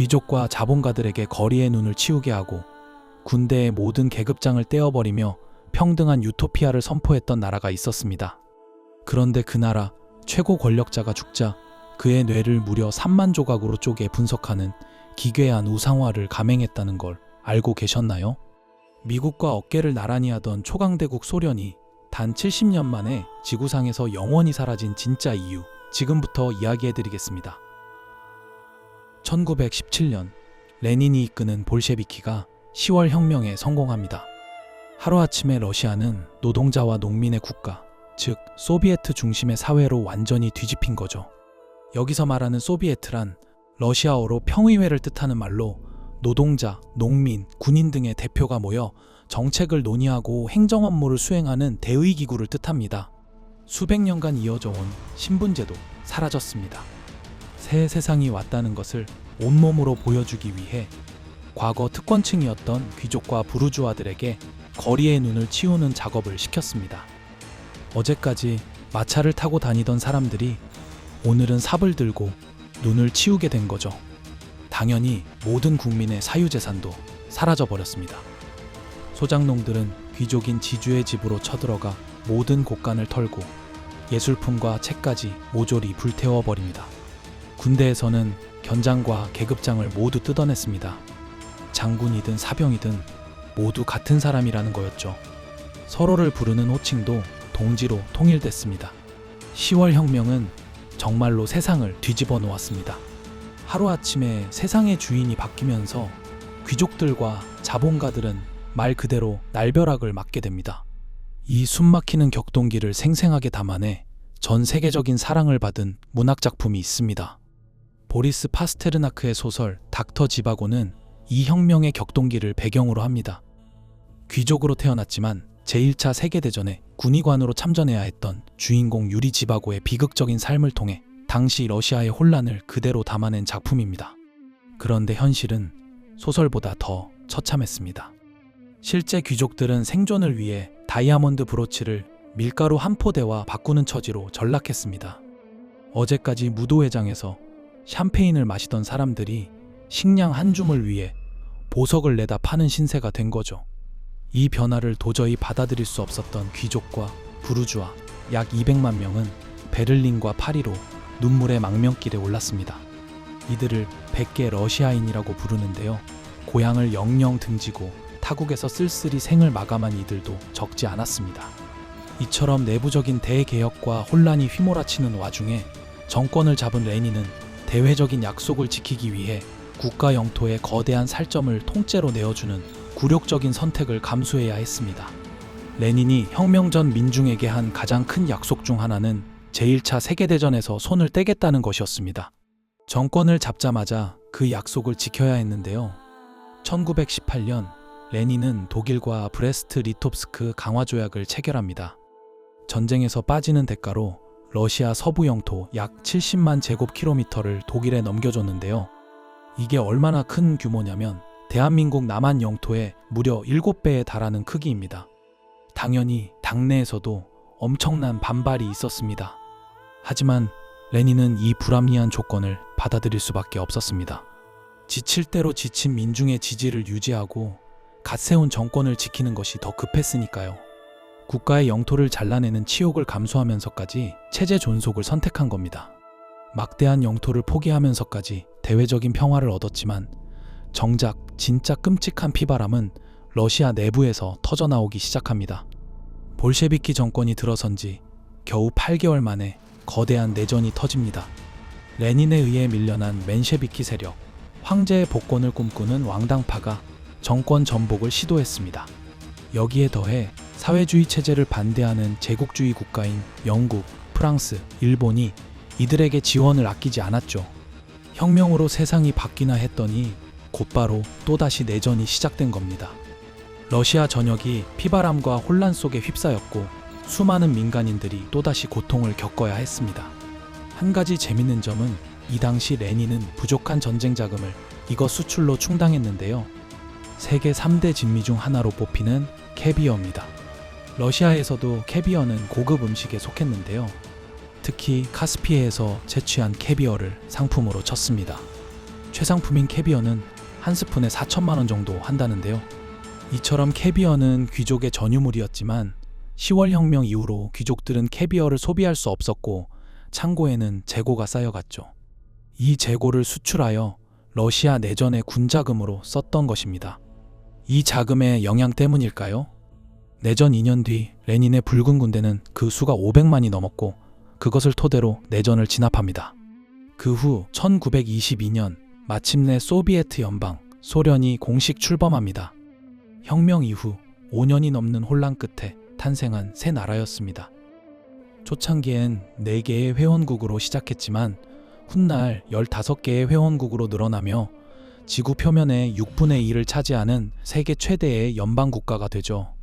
귀족과 자본가들에게 거리의 눈을 치우게 하고 군대의 모든 계급장을 떼어버리며 평등한 유토피아를 선포했던 나라가 있었습니다. 그런데 그 나라 최고 권력자가 죽자 그의 뇌를 무려 3만 조각으로 쪼개 분석하는 기괴한 우상화를 감행했다는 걸 알고 계셨나요? 미국과 어깨를 나란히 하던 초강대국 소련이 단 70년 만에 지구상에서 영원히 사라진 진짜 이유, 지금부터 이야기해드리겠습니다. 1917년 레닌이 이끄는 볼셰비키가 10월 혁명에 성공합니다. 하루아침에 러시아는 노동자와 농민의 국가, 즉 소비에트 중심의 사회로 완전히 뒤집힌 거죠. 여기서 말하는 소비에트란 러시아어로 평의회를 뜻하는 말로 노동자, 농민, 군인 등의 대표가 모여 정책을 논의하고 행정 업무를 수행하는 대의기구를 뜻합니다. 수백 년간 이어져 온 신분제도 사라졌습니다. 새 세상이 왔다는 것을 온몸으로 보여주기 위해 과거 특권층이었던 귀족과 부르주아들에게 거리의 눈을 치우는 작업을 시켰습니다. 어제까지 마차를 타고 다니던 사람들이 오늘은 삽을 들고 눈을 치우게 된 거죠. 당연히 모든 국민의 사유재산도 사라져버렸습니다. 소장농들은 귀족인 지주의 집으로 쳐들어가 모든 곳간을 털고 예술품과 책까지 모조리 불태워버립니다. 군대에서는 견장과 계급장을 모두 뜯어냈습니다. 장군이든 사병이든 모두 같은 사람이라는 거였죠. 서로를 부르는 호칭도 동지로 통일됐습니다. 10월 혁명은 정말로 세상을 뒤집어 놓았습니다. 하루아침에 세상의 주인이 바뀌면서 귀족들과 자본가들은 말 그대로 날벼락을 맞게 됩니다. 이 숨막히는 격동기를 생생하게 담아내 전 세계적인 사랑을 받은 문학작품이 있습니다. 보리스 파스테르나크의 소설 닥터 지바고는 이 혁명의 격동기를 배경으로 합니다. 귀족으로 태어났지만 제1차 세계대전에 군의관으로 참전해야 했던 주인공 유리 지바고의 비극적인 삶을 통해 당시 러시아의 혼란을 그대로 담아낸 작품입니다. 그런데 현실은 소설보다 더 처참했습니다. 실제 귀족들은 생존을 위해 다이아몬드 브로치를 밀가루 한 포대와 바꾸는 처지로 전락했습니다. 어제까지 무도회장에서 샴페인을 마시던 사람들이 식량 한 줌을 위해 보석을 내다 파는 신세가 된 거죠. 이 변화를 도저히 받아들일 수 없었던 귀족과 부르주아 약 200만 명은 베를린과 파리로 눈물의 망명길에 올랐습니다. 이들을 100개 러시아인이라고 부르는데요. 고향을 영영 등지고 타국에서 쓸쓸히 생을 마감한 이들도 적지 않았습니다. 이처럼 내부적인 대개혁과 혼란이 휘몰아치는 와중에 정권을 잡은 레닌은 대외적인 약속을 지키기 위해 국가 영토의 거대한 살점을 통째로 내어주는 굴욕적인 선택을 감수해야 했습니다. 레닌이 혁명 전 민중에게 한 가장 큰 약속 중 하나는 제1차 세계대전에서 손을 떼겠다는 것이었습니다. 정권을 잡자마자 그 약속을 지켜야 했는데요. 1918년 레닌은 독일과 브레스트 리톱스크 강화 조약을 체결합니다. 전쟁에서 빠지는 대가로 러시아 서부 영토 약 70만 제곱킬로미터를 독일에 넘겨줬는데요. 이게 얼마나 큰 규모냐면 대한민국 남한 영토의 무려 7배에 달하는 크기입니다. 당연히 당내에서도 엄청난 반발이 있었습니다. 하지만 레닌은 이 불합리한 조건을 받아들일 수밖에 없었습니다. 지칠 대로 지친 민중의 지지를 유지하고 갓 세운 정권을 지키는 것이 더 급했으니까요. 국가의 영토를 잘라내는 치욕을 감수하면서까지 체제 존속을 선택한 겁니다. 막대한 영토를 포기하면서까지 대외적인 평화를 얻었지만 정작 진짜 끔찍한 피바람은 러시아 내부에서 터져나오기 시작합니다. 볼셰비키 정권이 들어선 지 겨우 8개월 만에 거대한 내전이 터집니다. 레닌에 의해 밀려난 맨셰비키 세력, 황제의 복권을 꿈꾸는 왕당파가 정권 전복을 시도했습니다. 여기에 더해 사회주의 체제를 반대하는 제국주의 국가인 영국, 프랑스, 일본이 이들에게 지원을 아끼지 않았죠. 혁명으로 세상이 바뀌나 했더니 곧바로 또다시 내전이 시작된 겁니다. 러시아 전역이 피바람과 혼란 속에 휩싸였고 수많은 민간인들이 또다시 고통을 겪어야 했습니다. 한 가지 재밌는 점은 이 당시 레닌은 부족한 전쟁 자금을 이것 수출로 충당했는데요. 세계 3대 진미 중 하나로 뽑히는 캐비어입니다. 러시아에서도 캐비어는 고급 음식에 속했는데요. 특히 카스피해에서 채취한 캐비어를 상품으로 쳤습니다. 최상품인 캐비어는 한 스푼에 4천만 원 정도 한다는데요. 이처럼 캐비어는 귀족의 전유물이었지만 10월 혁명 이후로 귀족들은 캐비어를 소비할 수 없었고 창고에는 재고가 쌓여갔죠. 이 재고를 수출하여 러시아 내전의 군자금으로 썼던 것입니다. 이 자금의 영향 때문일까요? 내전 2년 뒤 레닌의 붉은 군대는 그 수가 500만이 넘었고 그것을 토대로 내전을 진압합니다. 그 후 1922년 마침내 소비에트 연방, 소련이 공식 출범합니다. 혁명 이후 5년이 넘는 혼란 끝에 탄생한 새 나라였습니다. 초창기엔 4개의 회원국으로 시작했지만 훗날 15개의 회원국으로 늘어나며 지구 표면의 6분의 1을 차지하는 세계 최대의 연방국가가 되죠.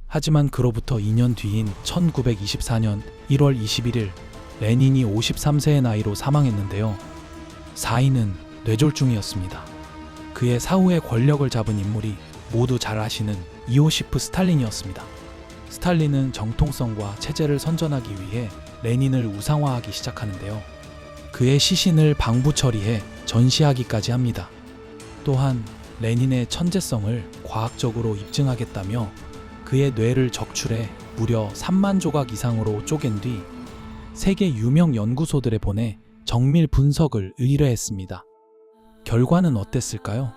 하지만 그로부터 2년 뒤인 1924년 1월 21일 레닌이 53세의 나이로 사망했는데요. 사인은 뇌졸중이었습니다. 그의 사후에 권력을 잡은 인물이 모두 잘 아시는 이오시프 스탈린이었습니다. 스탈린은 정통성과 체제를 선전하기 위해 레닌을 우상화하기 시작하는데요. 그의 시신을 방부 처리해 전시하기까지 합니다. 또한 레닌의 천재성을 과학적으로 입증하겠다며 그의 뇌를 적출해 무려 3만 조각 이상으로 쪼갠 뒤 세계 유명 연구소들에 보내 정밀 분석을 의뢰했습니다. 결과는 어땠을까요?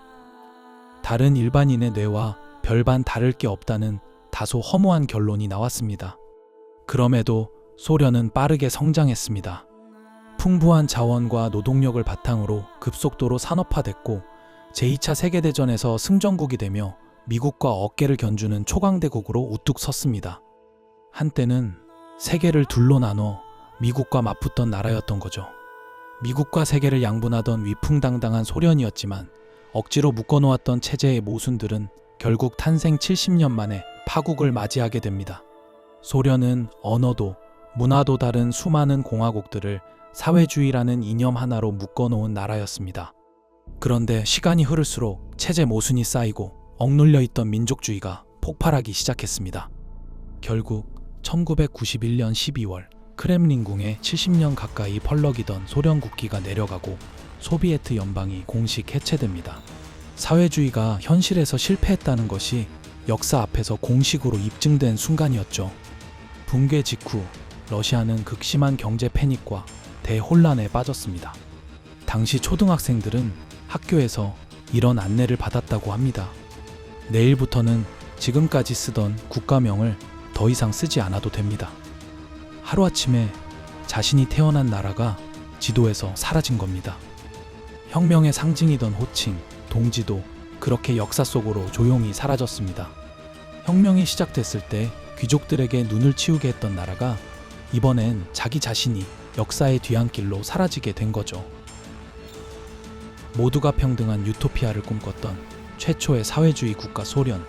다른 일반인의 뇌와 별반 다를 게 없다는 다소 허무한 결론이 나왔습니다. 그럼에도 소련은 빠르게 성장했습니다. 풍부한 자원과 노동력을 바탕으로 급속도로 산업화됐고 제2차 세계대전에서 승전국이 되며 미국과 어깨를 견주는 초강대국으로 우뚝 섰습니다. 한때는 세계를 둘로 나눠 미국과 맞붙던 나라였던 거죠. 미국과 세계를 양분하던 위풍당당한 소련이었지만 억지로 묶어놓았던 체제의 모순들은 결국 탄생 70년 만에 파국을 맞이하게 됩니다. 소련은 언어도 문화도 다른 수많은 공화국들을 사회주의라는 이념 하나로 묶어놓은 나라였습니다. 그런데 시간이 흐를수록 체제 모순이 쌓이고 억눌려 있던 민족주의가 폭발하기 시작했습니다. 결국 1991년 12월 크렘린궁에 70년 가까이 펄럭이던 소련 국기가 내려가고 소비에트 연방이 공식 해체됩니다. 사회주의가 현실에서 실패했다는 것이 역사 앞에서 공식으로 입증된 순간이었죠. 붕괴 직후 러시아는 극심한 경제 패닉과 대혼란에 빠졌습니다. 당시 초등학생들은 학교에서 이런 안내를 받았다고 합니다. 내일부터는 지금까지 쓰던 국가명을 더 이상 쓰지 않아도 됩니다. 하루아침에 자신이 태어난 나라가 지도에서 사라진 겁니다. 혁명의 상징이던 호칭, 동지도 그렇게 역사 속으로 조용히 사라졌습니다. 혁명이 시작됐을 때 귀족들에게 눈을 치우게 했던 나라가 이번엔 자기 자신이 역사의 뒤안길로 사라지게 된 거죠. 모두가 평등한 유토피아를 꿈꿨던 최초의 사회주의 국가 소련.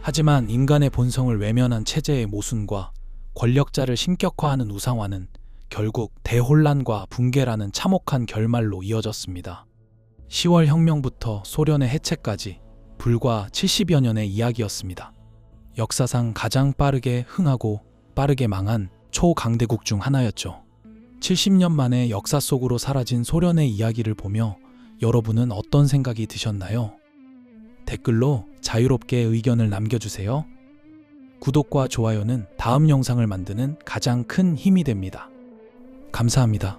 하지만 인간의 본성을 외면한 체제의 모순과 권력자를 신격화하는 우상화는 결국 대혼란과 붕괴라는 참혹한 결말로 이어졌습니다. 10월 혁명부터 소련의 해체까지 불과 70여 년의 이야기였습니다. 역사상 가장 빠르게 흥하고 빠르게 망한 초강대국 중 하나였죠. 70년 만에 역사 속으로 사라진 소련의 이야기를 보며 여러분은 어떤 생각이 드셨나요? 댓글로 자유롭게 의견을 남겨주세요. 구독과 좋아요는 다음 영상을 만드는 가장 큰 힘이 됩니다. 감사합니다.